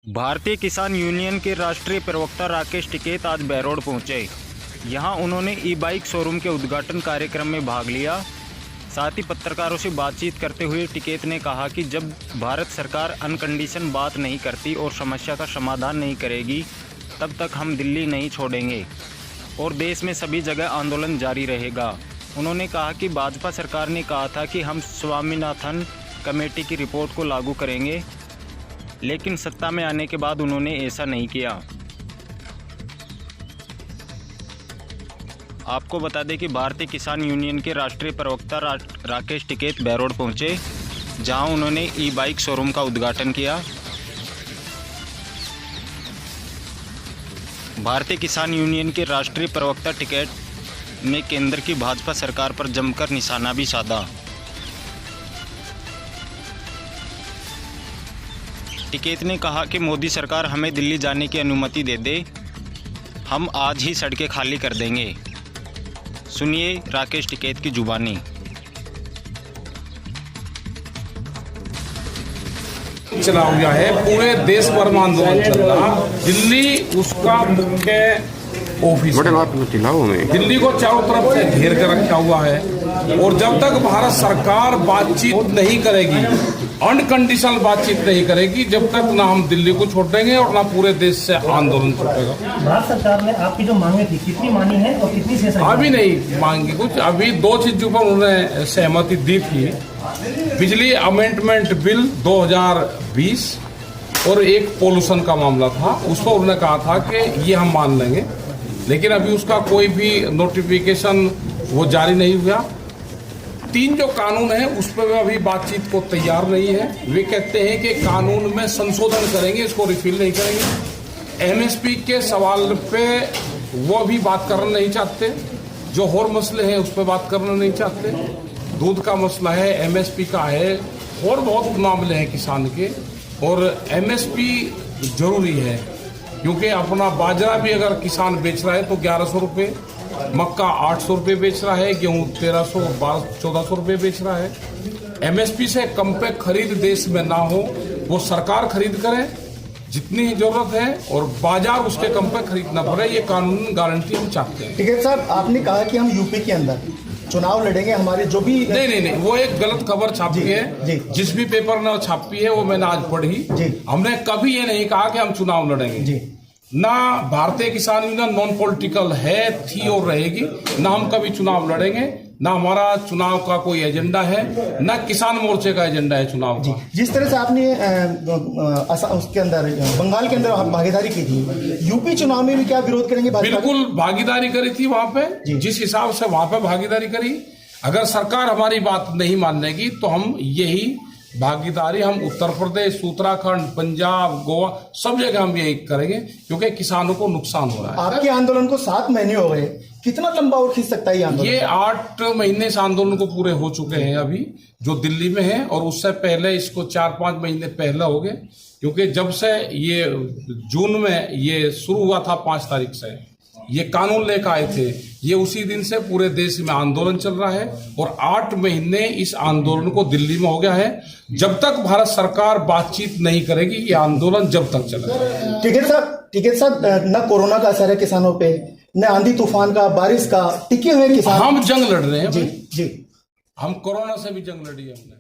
भारतीय किसान यूनियन के राष्ट्रीय प्रवक्ता राकेश टिकैत आज बहरोड पहुंचे। यहां उन्होंने ई बाइक शोरूम के उद्घाटन कार्यक्रम में भाग लिया। साथ ही पत्रकारों से बातचीत करते हुए टिकैत ने कहा कि जब भारत सरकार अनकंडीशन बात नहीं करती और समस्या का समाधान नहीं करेगी तब तक हम दिल्ली नहीं छोड़ेंगे और देश में सभी जगह आंदोलन जारी रहेगा। उन्होंने कहा कि भाजपा सरकार ने कहा था कि हम स्वामीनाथन कमेटी की रिपोर्ट को लागू करेंगे, लेकिन सत्ता में आने के बाद उन्होंने ऐसा नहीं किया। आपको बता दें कि भारतीय किसान यूनियन के राष्ट्रीय प्रवक्ता राकेश टिकैत बहरोड पहुंचे, जहां उन्होंने ई बाइक शोरूम का उद्घाटन किया। भारतीय किसान यूनियन के राष्ट्रीय प्रवक्ता टिकैत ने केंद्र की भाजपा सरकार पर जमकर निशाना भी साधा। टिकैत ने कहा कि मोदी सरकार हमें दिल्ली जाने की अनुमति दे दे, हम आज ही सड़कें खाली कर देंगे। सुनिए राकेश टिकैत की जुबानी। चला हुआ है, पूरे देश भर में आंदोलन चल रहा। दिल्ली उसका मुख्य ऑफिस है। दिल्ली को चारों तरफ से घेर कर रखा हुआ है और जब तक भारत सरकार बातचीत नहीं करेगी, अनकंडीशनल बातचीत नहीं करेगी, जब तक ना हम दिल्ली को छोड़ देंगे और ना पूरे देश से आंदोलन छूटेगा। भारत सरकार ने आपकी जो मांगे थी कितनी मानी है और कितनी शेष है? अभी नहीं मांगी कुछ, अभी दो चीजों पर उन्होंने सहमति दी थी। बिजली अमेंडमेंट बिल 2020 और एक पोल्यूशन का मामला था, उस पर उन्होंने कहा था कि ये हम मान लेंगे, लेकिन अभी उसका कोई भी नोटिफिकेशन वो जारी नहीं हुआ। 3 जो कानून है उस पर अभी बातचीत को तैयार नहीं है। वे कहते हैं कि कानून में संशोधन करेंगे, इसको रिफिल नहीं करेंगे। एमएसपी के सवाल पे वो भी बात करना नहीं चाहते। जो और मसले हैं उस पर बात करना नहीं चाहते। दूध का मसला है, एमएसपी का है, और बहुत मामले हैं किसान के। और एमएसपी जरूरी है क्योंकि अपना बाजरा भी अगर किसान बेच रहा है तो 1100 रुपये, मक्का 800 रुपये बेच रहा है, गेहूँ 1300 1400 रुपये बेच रहा है। एमएसपी से कम पे खरीद देश में ना हो, वो सरकार खरीद करे जितनी जरूरत है और बाजार उसके कम पे खरीदना पड़े, ये कानून गारंटी हम चाहते हैं। टिकैत साहब, आपने कहा कि हम यूपी के अंदर चुनाव लड़ेंगे, हमारे जो भी नहीं, वो एक गलत खबर छापी है। जिस भी पेपर ने छापी है वो मैंने आज पढ़ी। हमने कभी ये नहीं कहा कि हम चुनाव लड़ेंगे। ना भारतीय किसान यूनियन नॉन पॉलिटिकल है, थी और रहेगी। ना हम कभी चुनाव लड़ेंगे, ना हमारा चुनाव का कोई एजेंडा है, ना किसान मोर्चे का एजेंडा है चुनाव का। जिस तरह से आपने उसके अंदर बंगाल के अंदर भागीदारी की थी, यूपी चुनाव में भी क्या विरोध करेंगे? बिल्कुल भागीदारी करी थी वहां पे, जिस हिसाब से वहां पे भागीदारी करी। अगर सरकार हमारी बात नहीं मानेगी तो हम यही भागीदारी हम उत्तर प्रदेश, उत्तराखंड, पंजाब, गोवा सब जगह हम यही करेंगे क्योंकि किसानों को नुकसान हो रहा है। आपके आंदोलन को 7 महीने हो गए, कितना लंबा और खींच सकता है ये आंदोलन? ये 8 महीने इस आंदोलन को पूरे हो चुके हैं अभी, जो दिल्ली में है, और उससे पहले इसको 4-5 महीने पहले हो गए क्योंकि जब से ये जून में ये शुरू हुआ था, 5 तारीख से ये कानून लेकर आए थे, ये उसी दिन से पूरे देश में आंदोलन चल रहा है और 8 महीने इस आंदोलन को दिल्ली में हो गया है। जब तक भारत सरकार बातचीत नहीं करेगी ये आंदोलन जब तक चलेगा। टिकैत साहब, न कोरोना का असर है किसानों पे, न आंधी तूफान का, बारिश का, टिके हुए किसान। हम जंग लड़ रहे हैं जी। हम कोरोना से भी जंग लड़ी है हमने।